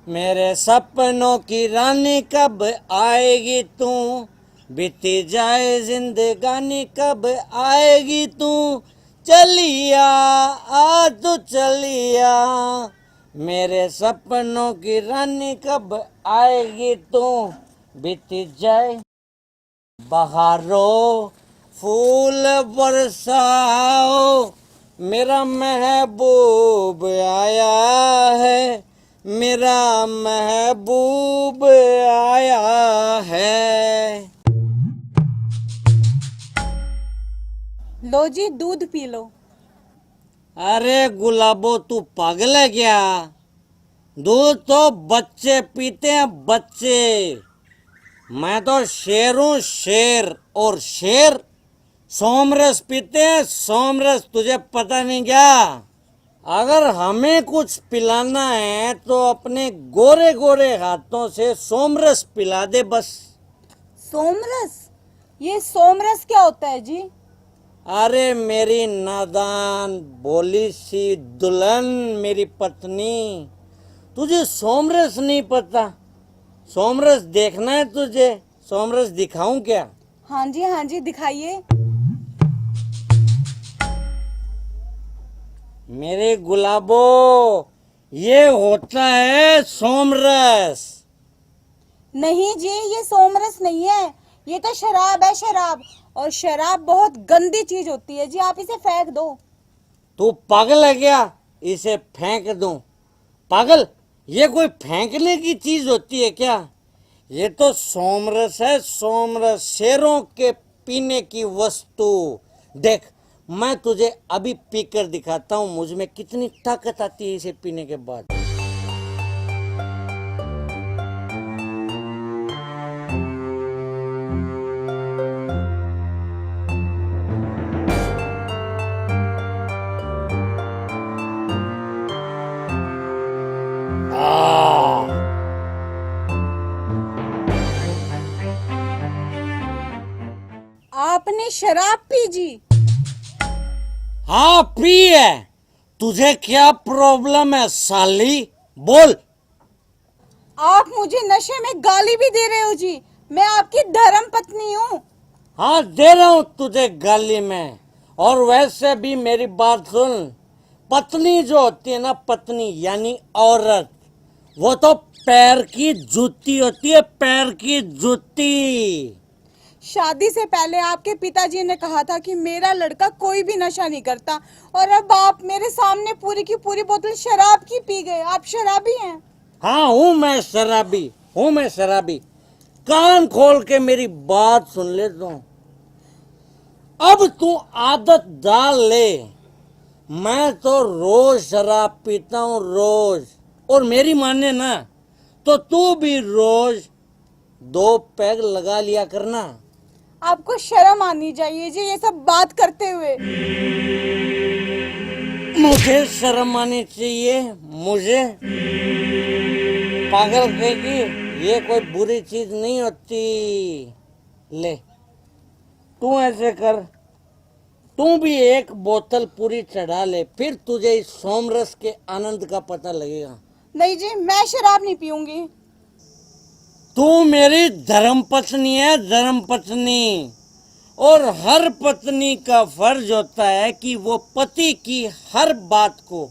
मेरे सपनों की रानी कब आएगी तू, बीती जाए जिंदगानी कब आएगी तू, चलिया आ तू चलिया, मेरे सपनों की रानी कब आएगी तू, बीती जाए बहारों फूल बरसाओ, मेरा महबूब आया है, मेरा महबूब आया है। लो जी दूध पी लो। अरे गुलाबो तू पागल है क्या? दूध तो बच्चे पीते हैं, बच्चे। मैं तो शेर हूँ, शेर। और शेर सोमरस पीते हैं, सोमरस। तुझे पता नहीं क्या? अगर हमें कुछ पिलाना है तो अपने गोरे गोरे हाथों से सोमरस पिला दे बस। सोमरस? ये सोमरस क्या होता है जी? अरे मेरी नादान भोली सी दुल्हन, मेरी पत्नी, तुझे सोमरस नहीं पता? सोमरस देखना है तुझे? सोमरस दिखाऊं क्या? हाँ जी दिखाइए। मेरे गुलाबो, ये होता है सोमरस। नहीं जी, ये सोमरस नहीं है, ये तो शराब है, शराब। और शराब बहुत गंदी चीज होती है जी, आप इसे फेंक दो। तू पागल है क्या? इसे फेंक दूं? पागल, ये कोई फेंकने की चीज होती है क्या? ये तो सोमरस है, सोमरस, शेरों के पीने की वस्तु। देख, मैं तुझे अभी पीकर दिखाता हूँ मुझ में कितनी ताकत आती है इसे पीने के बाद। आपने शराब पी जी? हाँ, पी है। तुझे क्या प्रॉब्लम है साली? बोल। आप मुझे नशे में गाली भी दे रहे हो जी। मैं आपकी धर्म पत्नी हूँ। हाँ, दे रहा हूँ तुझे गाली में। और वैसे भी मेरी बात सुन, पत्नी जो होती है ना, पत्नी यानी औरत, वो तो पैर की जूती होती है, पैर की जूती। शादी से पहले आपके पिताजी ने कहा था कि मेरा लड़का कोई भी नशा नहीं करता, और अब आप मेरे सामने पूरी की पूरी बोतल शराब की पी गए। आप शराबी हैं। हाँ, हूँ मैं शराबी, हूँ मैं शराबी। कान खोल के मेरी बात सुन ले तू। अब तू आदत डाल ले। मैं तो रोज शराब पीता हूँ, रोज। और मेरी माने ना तो तू भी रोज 2 पैग लगा लिया करना। आपको शर्म आनी चाहिए जी ये सब बात करते हुए। मुझे शर्म आनी चाहिए? मुझे? पागल कहेगी, ये कोई बुरी चीज नहीं होती। ले, तू ऐसे कर, तू भी एक बोतल पूरी चढ़ा ले, फिर तुझे इस सोमरस के आनंद का पता लगेगा। नहीं जी, मैं शराब नहीं पीऊंगी। तू मेरी धर्म पत्नी है, धर्म पत्नी। और हर पत्नी का फर्ज होता है कि वो पति की हर बात को,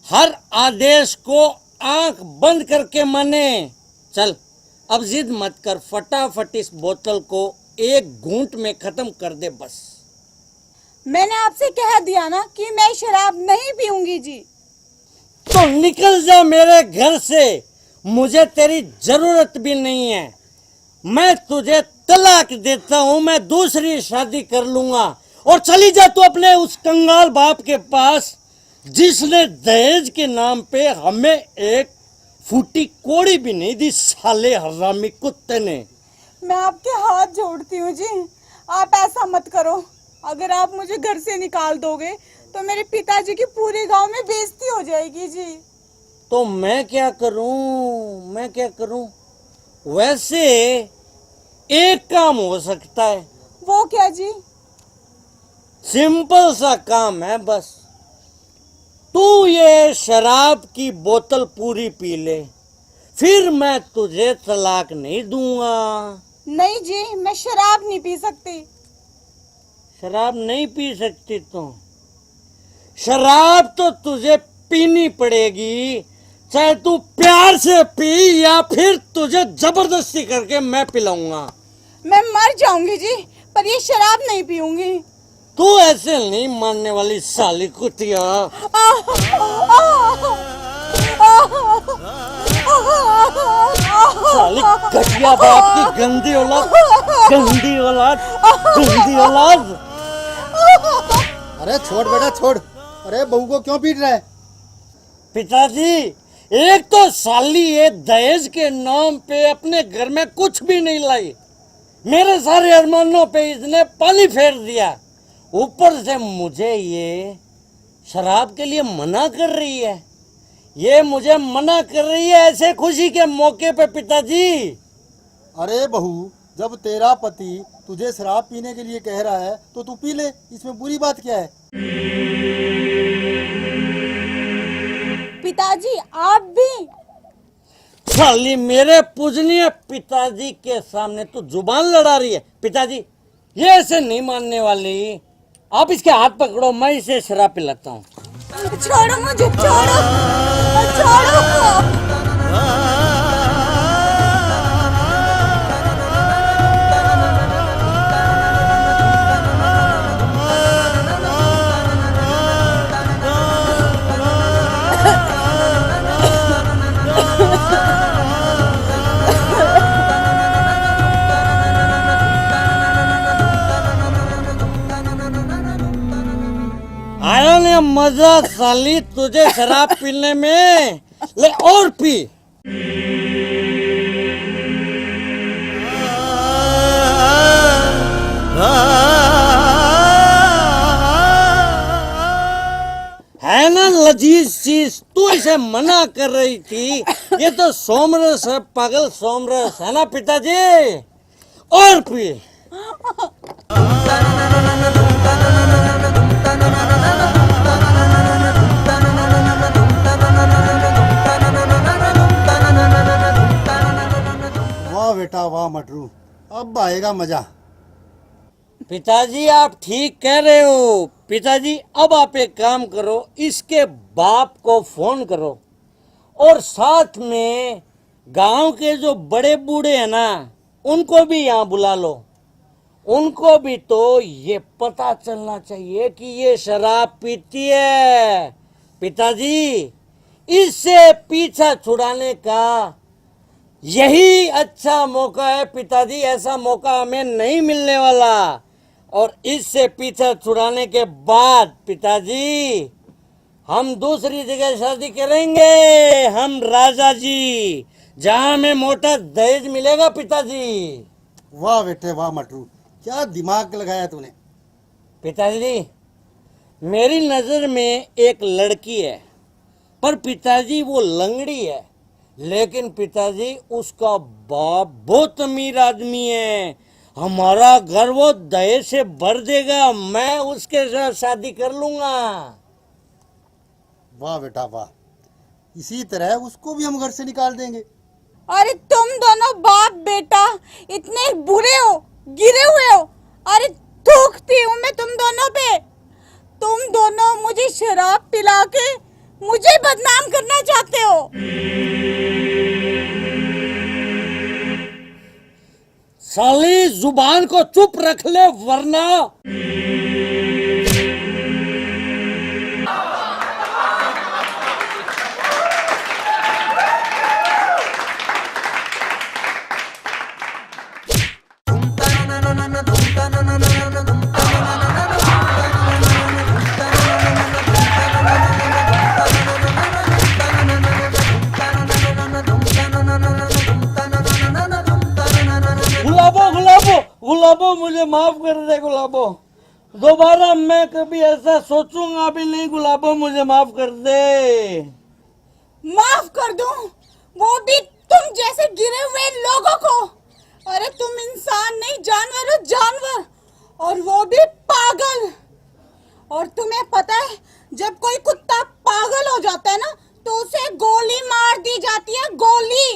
हर आदेश को आंख बंद करके माने। चल, अब जिद मत कर, फटाफट इस बोतल को एक घूंट में खत्म कर दे बस। मैंने आपसे कह दिया ना कि मैं शराब नहीं पीऊंगी जी। तो निकल जा मेरे घर से, मुझे तेरी जरूरत भी नहीं है। मैं तुझे तलाक देता हूं, मैं दूसरी शादी कर लूंगा। और चली जा तू अपने उस कंगाल बाप के पास, जिसने दहेज के नाम पे हमें एक फूटी कोड़ी भी नहीं दी, साले हरामी कुत्ते ने। मैं आपके हाथ जोड़ती हूँ जी, आप ऐसा मत करो। अगर आप मुझे घर से निकाल दोगे तो मेरे पिताजी की पूरे गांव में बेइज्जती हो जाएगी जी। तो मैं क्या करूं, मैं क्या करूं? वैसे एक काम हो सकता है। वो क्या जी? सिंपल सा काम है बस। तू ये शराब की बोतल पूरी पी ले, फिर मैं तुझे तलाक नहीं दूंगा। नहीं जी, मैं शराब नहीं पी सकती। शराब नहीं पी सकती तो शराब तो तुझे पीनी पड़ेगी, चाहे तू प्यार से पी या फिर तुझे जबरदस्ती करके मैं पिलाऊंगा। मैं मर जाऊंगी जी, पर ये शराब नहीं पीऊंगी। तू ऐसे नहीं मानने वाली साली कुतिया। साली घटिया बाप की गंदी औलाद, गंदी औलाद, गंदी औलाद। अरे छोड़ बेटा छोड़। अरे बहू को क्यों पीट रहा है? पिताजी, एक तो साली ये दहेज के नाम पे अपने घर में कुछ भी नहीं लाई, मेरे सारे अरमानों पे इसने पानी फेर दिया। ऊपर से मुझे ये शराब के लिए मना कर रही है। ये मुझे मना कर रही है ऐसे खुशी के मौके पे पिताजी। अरे बहू, जब तेरा पति तुझे शराब पीने के लिए कह रहा है तो तू पी ले, इसमें बुरी बात क्या है? पिताजी आप भी। साली मेरे पूजनीय पिताजी के सामने तू जुबान लड़ा रही है। पिताजी, ये ऐसे नहीं मानने वाली। आप इसके हाथ पकड़ो, मैं इसे शराब पिलाता हूँ। छोड़ो मुझे, छोड़ो, छोड़ो। आया ने मजा साली तुझे शराब पीने में? ले और पी। है ना लजीज चीज, तू इसे मना कर रही थी। ये तो सोमरस है, पागल सोमरस है ना पिताजी। और पी। वाह बेटा वाह मटरू, अब आएगा मजा। पिताजी आप ठीक कह रहे हो। पिताजी अब आप एक काम करो, इसके बाप को फोन करो और साथ में गांव के जो बड़े बूढ़े हैं ना, उनको भी यहाँ बुला लो। उनको भी तो ये पता चलना चाहिए कि ये शराब पीती है। पिताजी, इससे पीछा छुड़ाने का यही अच्छा मौका है पिताजी। ऐसा मौका हमें नहीं मिलने वाला। और इससे पीछा छुड़ाने के बाद पिताजी हम दूसरी जगह शादी करेंगे, हम राजा जी, जहां हमें मोटा दहेज मिलेगा पिताजी। वाह बेटे वाह मटरू, क्या दिमाग लगाया तूने। पिताजी, मेरी नजर में एक लड़की है, पर पिताजी वो लंगड़ी है। लेकिन पिताजी उसका बाप बहुत अमीर आदमी है। हमारा घर वो दहेज से भर देगा। मैं उसके साथ शादी कर लूंगा। वाह बेटा वाह, इसी तरह उसको भी हम घर से निकाल देंगे। अरे तुम दोनों बाप बेटा इतने बुरे हो, गिरे हुए हो। अरे थूकती हूँ मैं तुम दोनों पे। तुम दोनों मुझे शराब पिला के मुझे बदनाम करना चाहते हो। साली जुबान को चुप रख ले वरना। गुलाबो, मुझे माफ कर दे गुलाबो। दोबारा मैं कभी ऐसा सोचूंगा भी नहीं। गुलाबो, मुझे माफ कर दे। माफ कर दूं? वो भी तुम जैसे गिरे हुए लोगों को। अरे तुम इंसान नहीं, जानवर हो, जानवर। और वो भी पागल। और तुम्हें पता है, जब कोई कुत्ता पागल हो जाता है ना, तो उसे गोली मार दी जाती है, गोली।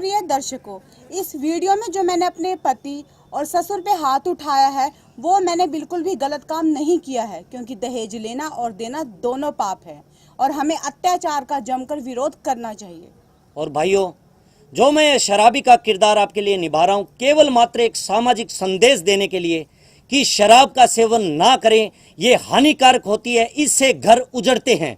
प्रिय दर्शकों, इस वीडियो में जो मैंने अपने पति और ससुर पे हाथ उठाया है वो मैंने बिल्कुल भी गलत काम नहीं किया है, क्योंकि दहेज लेना और देना दोनों पाप है और हमें अत्याचार का जमकर विरोध करना चाहिए। और भाइयों, जो मैं ये शराबी का किरदार आपके लिए निभा रहा हूँ, केवल मात्र एक सामाजिक संदेश देने के लिए कि शराब का सेवन ना करें, ये हानिकारक होती है, इससे घर उजड़ते हैं।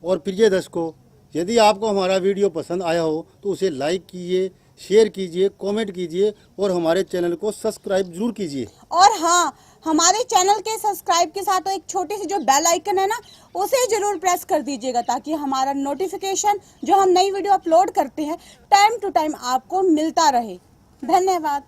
और प्रिय दर्शकों, यदि आपको हमारा वीडियो पसंद आया हो तो उसे लाइक कीजिए, शेयर कीजिए, कमेंट कीजिए और हमारे चैनल को सब्सक्राइब जरूर कीजिए। और हाँ, हमारे चैनल के सब्सक्राइब के साथ एक छोटी सी जो बेल आइकन है ना, उसे जरूर प्रेस कर दीजिएगा ताकि हमारा नोटिफिकेशन जो हम नई वीडियो अपलोड करते हैं टाइम टू टाइम आपको मिलता रहे। धन्यवाद।